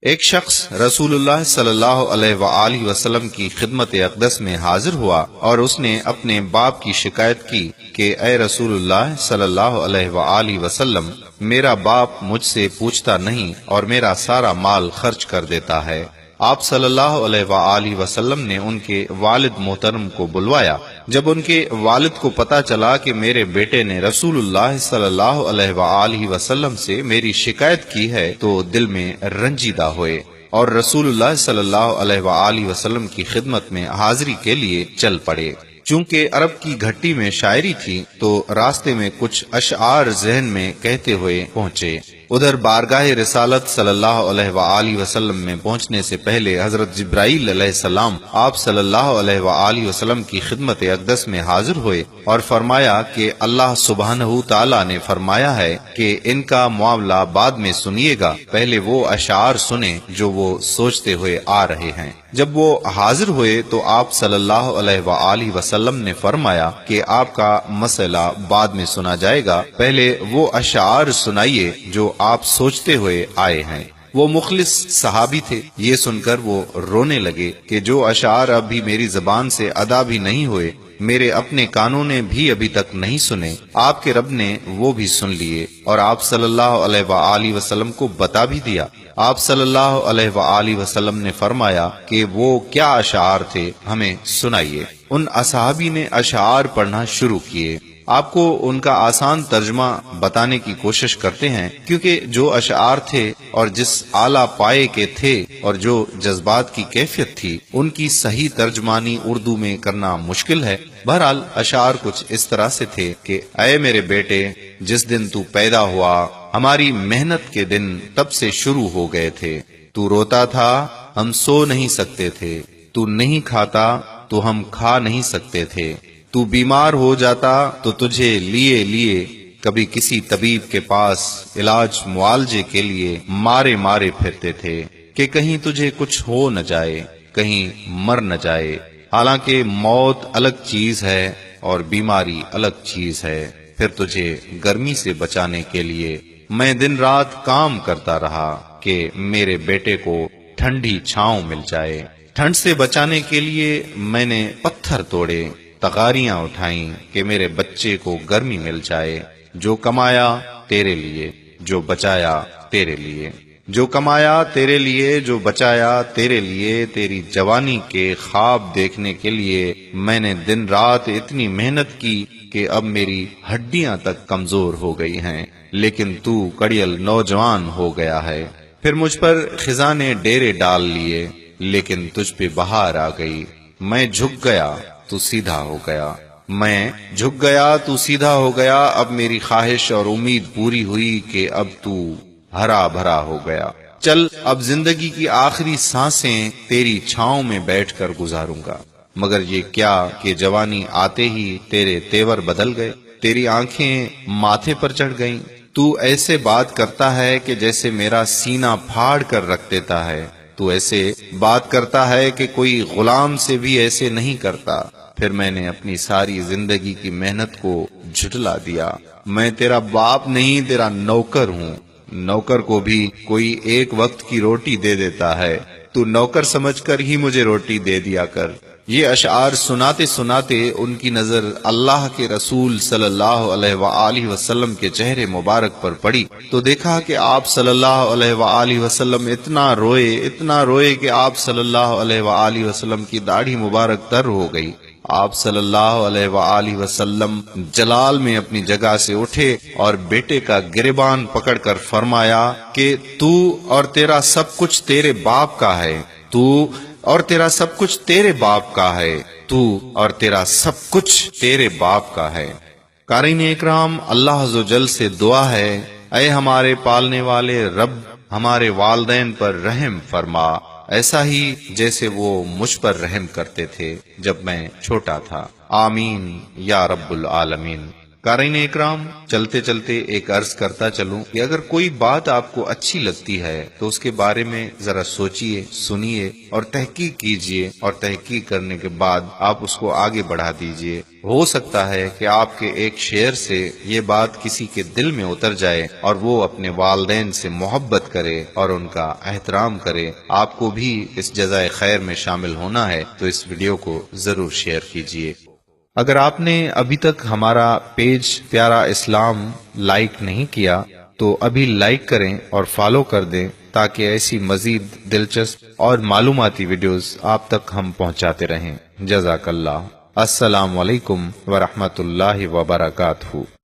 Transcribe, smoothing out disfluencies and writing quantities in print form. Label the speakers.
Speaker 1: ایک شخص رسول اللہ صلی اللہ علیہ وآلہ وسلم کی خدمت اقدس میں حاضر ہوا اور اس نے اپنے باپ کی شکایت کی کہ اے رسول اللہ صلی اللہ علیہ وآلہ وسلم، میرا باپ مجھ سے پوچھتا نہیں اور میرا سارا مال خرچ کر دیتا ہے۔ آپ صلی اللہ علیہ وآلہ وسلم نے ان کے والد محترم کو بلوایا۔ جب ان کے والد کو پتا چلا کہ میرے بیٹے نے رسول اللہ صلی اللہ علیہ وآلہ وسلم سے میری شکایت کی ہے تو دل میں رنجیدہ ہوئے اور رسول اللہ صلی اللہ علیہ وآلہ وسلم کی خدمت میں حاضری کے لیے چل پڑے۔ چونکہ عرب کی گھٹی میں شاعری تھی تو راستے میں کچھ اشعار ذہن میں کہتے ہوئے پہنچے۔ ادھر بارگاہ رسالت صلی اللہ علیہ وآلہ وسلم میں پہنچنے سے پہلے حضرت جبرائیل علیہ السلام آپ صلی اللہ علیہ وآلہ وسلم کی خدمت اقدس میں حاضر ہوئے اور فرمایا کہ اللہ سبحانہ تعالیٰ نے فرمایا ہے کہ ان کا معاملہ بعد میں سنیے گا، پہلے وہ اشعار سنیں جو وہ سوچتے ہوئے آ رہے ہیں۔ جب وہ حاضر ہوئے تو آپ صلی اللہ علیہ وآلہ وسلم نے فرمایا کہ آپ کا مسئلہ بعد میں سنا جائے گا، پہلے وہ اشعار سنائیے جو آپ سوچتے ہوئے آئے ہیں۔ وہ مخلص صحابی تھے، یہ سن کر وہ رونے لگے کہ جو اشعار ابھی میری زبان سے ادا بھی نہیں ہوئے، میرے اپنے کانوں نے بھی ابھی تک نہیں سنے، آپ کے رب نے وہ بھی سن لیے اور آپ صلی اللہ علیہ وآلہ وسلم کو بتا بھی دیا۔ آپ صلی اللہ علیہ وآلہ وسلم نے فرمایا کہ وہ کیا اشعار تھے، ہمیں سنائیے۔ ان اصحابی نے اشعار پڑھنا شروع کیے۔ آپ کو ان کا آسان ترجمہ بتانے کی کوشش کرتے ہیں، کیونکہ جو اشعار تھے اور جس اعلیٰ پائے کے تھے اور جو جذبات کی کیفیت تھی، ان کی صحیح ترجمانی اردو میں کرنا مشکل ہے۔ بہرحال اشعار کچھ اس طرح سے تھے کہ اے میرے بیٹے، جس دن تو پیدا ہوا ہماری محنت کے دن تب سے شروع ہو گئے تھے۔ تو روتا تھا، ہم سو نہیں سکتے تھے۔ تو نہیں کھاتا تو ہم کھا نہیں سکتے تھے۔ تو بیمار ہو جاتا تو تجھے لیے لیے کبھی کسی طبیب کے پاس علاج معالجے کے لیے مارے مارے پھرتے تھے کہ کہیں تجھے کچھ ہو نہ جائے، کہیں مر نہ جائے۔ حالانکہ موت الگ چیز ہے اور بیماری الگ چیز ہے۔ پھر تجھے گرمی سے بچانے کے لیے میں دن رات کام کرتا رہا کہ میرے بیٹے کو ٹھنڈی چھاؤں مل جائے۔ ٹھنڈ سے بچانے کے لیے میں نے پتھر توڑے، تغاریاں اٹھائیں کہ میرے بچے کو گرمی مل جائے۔ جو کمایا تیرے لیے، جو بچایا تیرے لیے، جو کمایا تیرے لیے، جو بچایا تیرے لیے، تیری جوانی کے خواب دیکھنے کے لیے میں نے دن رات اتنی محنت کی کہ اب میری ہڈیاں تک کمزور ہو گئی ہیں، لیکن تو کڑیل نوجوان ہو گیا ہے۔ پھر مجھ پر خزاں نے ڈیرے ڈال لیے، لیکن تجھ پہ بہار آ گئی۔ میں جھک گیا تو سیدھا ہو گیا، میں جھک گیا تو سیدھا ہو گیا۔ اب میری خواہش اور امید پوری ہوئی کہ اب تو ہرا بھرا ہو گیا۔ چل اب زندگی کی آخری سانسیں تیری چھاؤں میں بیٹھ کر گزاروں گا۔ مگر یہ کیا کہ جوانی آتے ہی تیرے تیور بدل گئے، تیری آنکھیں ماتھے پر چڑھ گئیں۔ تو ایسے بات کرتا ہے کہ جیسے میرا سینہ پھاڑ کر رکھ دیتا ہے۔ تو ایسے بات کرتا ہے کہ کوئی غلام سے بھی ایسے نہیں کرتا۔ پھر میں نے اپنی ساری زندگی کی محنت کو جھٹلا دیا۔ میں تیرا باپ نہیں، تیرا نوکر ہوں۔ نوکر کو بھی کوئی ایک وقت کی روٹی دے دیتا ہے، تو نوکر سمجھ کر ہی مجھے روٹی دے دیا کر۔ یہ اشعار سناتے سناتے ان کی نظر اللہ کے رسول صلی اللہ علیہ وآلہ وسلم کے چہرے مبارک پر پڑی تو دیکھا کہ آپ صلی اللہ علیہ وآلہ وسلم اتنا روئے کہ آپ صلی اللہ علیہ وآلہ وسلم کی داڑھی مبارک تر ہو گئی۔ آپ صلی اللہ علیہ وآلہ وسلم جلال میں اپنی جگہ سے اٹھے اور بیٹے کا گریبان پکڑ کر فرمایا کہ تو اور تیرا سب کچھ تیرے باپ کا ہے، تو اور تیرا سب کچھ تیرے باپ کا ہے، تو اور تیرا سب کچھ تیرے باپ کا ہے۔ قارئین اکرام، اللہ عز و جل سے دعا ہے، اے ہمارے پالنے والے رب، ہمارے والدین پر رحم فرما، ایسا ہی جیسے وہ مجھ پر رحم کرتے تھے جب میں چھوٹا تھا۔ آمین یا رب العالمین۔ قارئین اکرام، چلتے چلتے ایک عرض کرتا چلوں کہ اگر کوئی بات آپ کو اچھی لگتی ہے تو اس کے بارے میں ذرا سوچئے، سنیے اور تحقیق کیجئے، اور تحقیق کرنے کے بعد آپ اس کو آگے بڑھا دیجئے۔ ہو سکتا ہے کہ آپ کے ایک شیئر سے یہ بات کسی کے دل میں اتر جائے اور وہ اپنے والدین سے محبت کرے اور ان کا احترام کرے۔ آپ کو بھی اس جزائے خیر میں شامل ہونا ہے تو اس ویڈیو کو ضرور شیئر کیجئے۔ اگر آپ نے ابھی تک ہمارا پیج پیارا اسلام لائک نہیں کیا تو ابھی لائک کریں اور فالو کر دیں تاکہ ایسی مزید دلچسپ اور معلوماتی ویڈیوز آپ تک ہم پہنچاتے رہیں۔ جزاک اللہ۔ السلام علیکم ورحمۃ اللہ وبرکاتہ۔